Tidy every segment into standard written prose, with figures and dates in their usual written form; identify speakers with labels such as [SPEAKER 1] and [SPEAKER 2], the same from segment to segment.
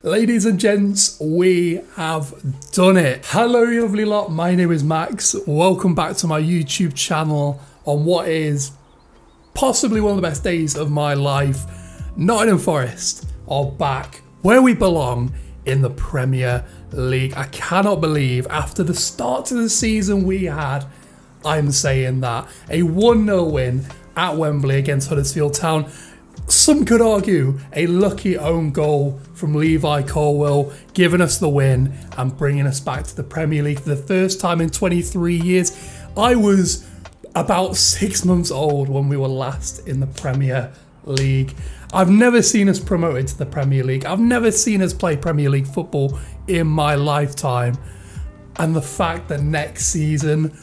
[SPEAKER 1] Ladies and gents, we have done it. Hello, you lovely lot. My name is Max. Welcome back to my YouTube channel on what is possibly one of the best days of my life. Nottingham Forest are back where we belong in the Premier League. I cannot believe after the start to the season we had, I'm saying that, a 1-0 win at Wembley against Huddersfield Town. Some could argue a lucky own goal from Levi Colwill, giving us the win and bringing us back to the Premier League for the first time in 23 years. I was about 6 months old when we were last in the Premier League. I've never seen us promoted to the Premier League. I've never seen us play Premier League football in my lifetime. And the fact that next season,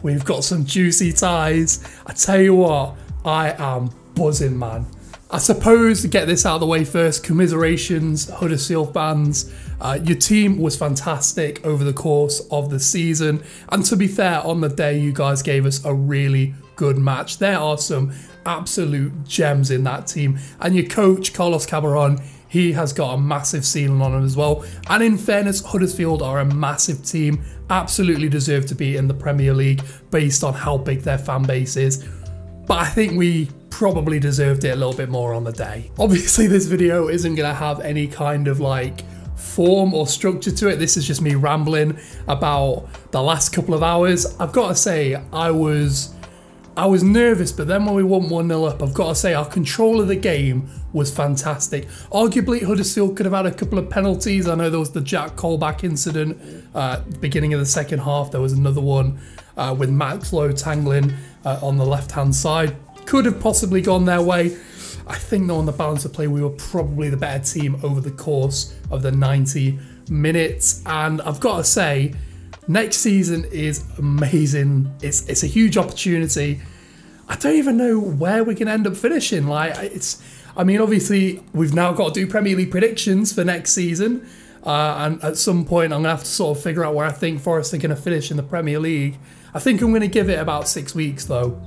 [SPEAKER 1] we've got some juicy ties. I tell you what, I am buzzing, man. I suppose to get this out of the way first, commiserations, Huddersfield fans. Your team was fantastic over the course of the season. And to be fair, on the day, you guys gave us a really good match. There are some absolute gems in that team. And your coach, Carlos Cabaron, he has got a massive ceiling on him as well. And in fairness, Huddersfield are a massive team. Absolutely deserve to be in the Premier League based on how big their fan base is. But I think we probably deserved it a little bit more on the day. Obviously, this video isn't going to have any kind of like form or structure to it. This is just me rambling about the last couple of hours. I've got to say, I was nervous, but then when we won 1-0 up, I've got to say our control of the game was fantastic. Arguably, Huddersfield could have had a couple of penalties. I know there was the Jack Colback incident beginning of the second half. There was another one with Max Lowe tangling on the left-hand side. Could have possibly gone their way. I think though on the balance of play, we were probably the better team over the course of the 90 minutes. And I've got to say, next season is amazing. It's a huge opportunity. I don't even know where we can end up finishing. I mean, obviously, we've now got to do Premier League predictions for next season. And at some point, I'm going to have to sort of figure out where I think Forest are going to finish in the Premier League. I think I'm going to give it about 6 weeks, though.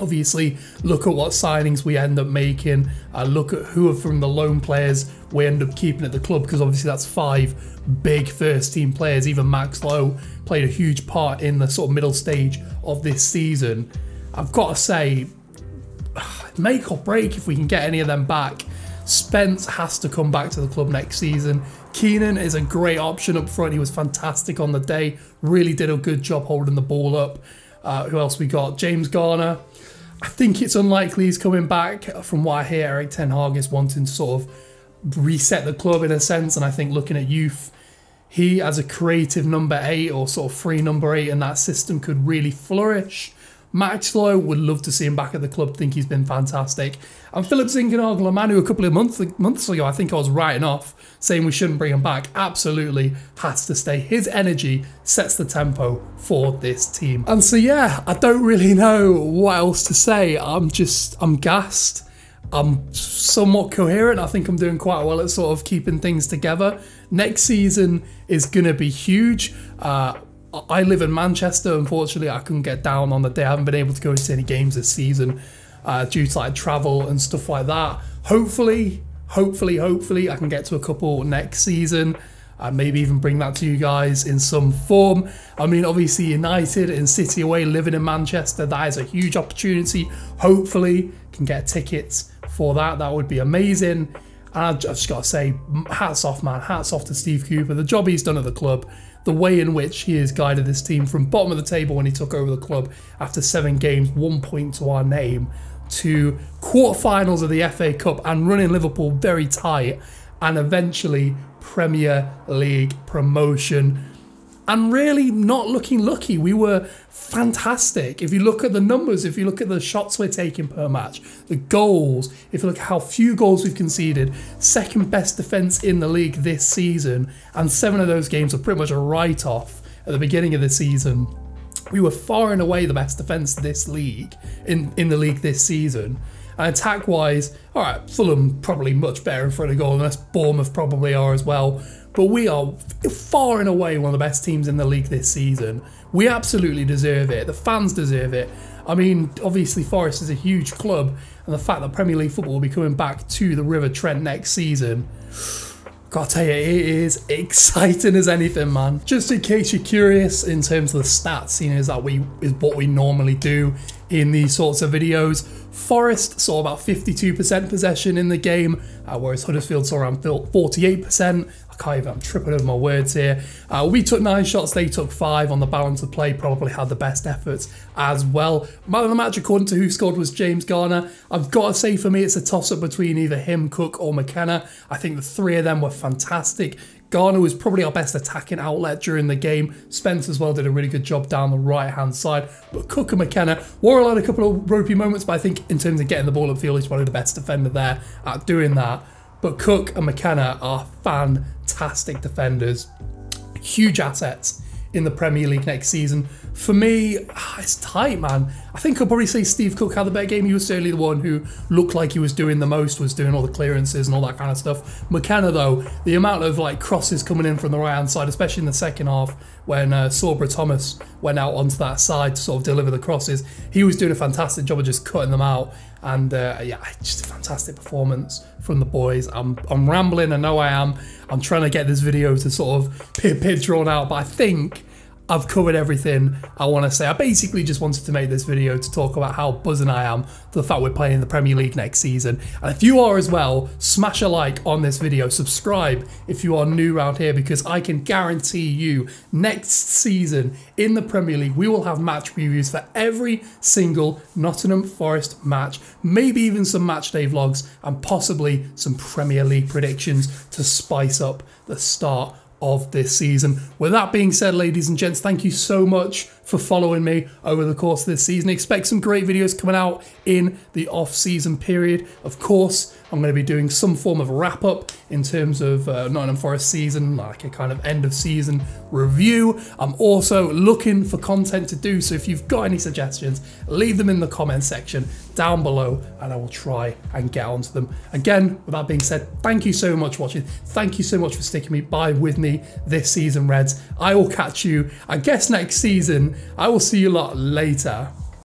[SPEAKER 1] Obviously, look at what signings we end up making. Look at who are from the loan players we end up keeping at the club, because obviously that's 5 big first-team players. Even Max Lowe played a huge part in the sort of middle stage of this season. I've got to say, make or break if we can get any of them back. Spence has to come back to the club next season. Keenan is a great option up front. He was fantastic on the day. Really did a good job holding the ball up. Who else we got? James Garner. I think it's unlikely he's coming back. From what I hear, Eric Ten Hag is wanting to sort of reset the club in a sense. And I think looking at youth, he as a creative number 8 or sort of free number 8 in that system could really flourish. Max Lowe, would love to see him back at the club. Think he's been fantastic. And Philip Zinkenagel, a man who a couple of months ago, I think I was writing off, saying we shouldn't bring him back, absolutely has to stay. His energy sets the tempo for this team. And so, yeah, I don't really know what else to say. I'm gassed. I'm somewhat coherent. I think I'm doing quite well at sort of keeping things together. Next season is going to be huge. I live in Manchester. Unfortunately, I couldn't get down on the day. I haven't been able to go to any games this season due to like travel and stuff like that. Hopefully, I can get to a couple next season. Maybe even bring that to you guys in some form. I mean, obviously United and City away, living in Manchester, that is a huge opportunity. Hopefully, can get tickets for that. That would be amazing. And I've just got to say, hats off, man. Hats off to Steve Cooper. The job he's done at the club, the way in which he has guided this team from bottom of the table when he took over the club after 7 games, 1 point to our name, to quarterfinals of the FA Cup and running Liverpool very tight, and eventually Premier League promotion. And really not looking lucky. We were fantastic. If you look at the numbers, if you look at the shots we're taking per match, the goals, if you look at how few goals we've conceded, second best defence in the league this season, and 7 of those games are pretty much a write-off at the beginning of the season. We were far and away the best defence this league, in the league this season. And attack-wise, all right, Fulham probably much better in front of goal, unless Bournemouth probably are as well. But we are far and away one of the best teams in the league this season. We absolutely deserve it. The fans deserve it. I mean, obviously Forest is a huge club, and the fact that Premier League football will be coming back to the River Trent next season, Gotta tell you, it is exciting as anything, man. Just in case you're curious, in terms of the stats, seeing as that is what we normally do in these sorts of videos. Forest saw about 52% possession in the game, whereas Huddersfield saw around 48%. I'm tripping over my words here. We took 9 shots, they took 5 on the balance of play, probably had the best efforts as well. Man of the match, according to who scored, was James Garner. I've got to say, for me, it's a toss-up between either him, Cook, or McKenna. I think the 3 of them were fantastic. Garner was probably our best attacking outlet during the game. Spence as well did a really good job down the right-hand side. But Cook and McKenna, Worrell had a couple of ropey moments, but I think in terms of getting the ball upfield, he's probably the best defender there at doing that. But Cook and McKenna are fantastic defenders. Huge assets in the Premier League next season. For me, it's tight, man. I think I'll probably say Steve Cook had the better game. He was certainly the one who looked like he was doing the most, was doing all the clearances and all that kind of stuff. McKenna, though, the amount of like crosses coming in from the right-hand side, especially in the second half when Sorbra Thomas went out onto that side to sort of deliver the crosses, he was doing a fantastic job of just cutting them out. And yeah, just a fantastic performance from the boys. I'm rambling, I know I am. I'm trying to get this video to sort of bit drawn out, but I think I've covered everything I want to say. I basically just wanted to make this video to talk about how buzzing I am for the fact we're playing in the Premier League next season. And if you are as well, smash a like on this video. Subscribe if you are new around here, because I can guarantee you next season in the Premier League, we will have match previews for every single Nottingham Forest match, maybe even some match day vlogs, and possibly some Premier League predictions to spice up the start of this season. With that being said, ladies and gents, thank you so much for following me over the course of this season. Expect some great videos coming out in the off-season period. Of course, I'm going to be doing some form of wrap-up in terms of Nottingham Forest season, like a kind of end-of-season review. I'm also looking for content to do, so if you've got any suggestions, leave them in the comment section down below, and I will try and get onto them. Again, with that being said, thank you so much for watching. Thank you so much for sticking with me this season, Reds. I will catch you, I guess, next season. I will see you a lot later.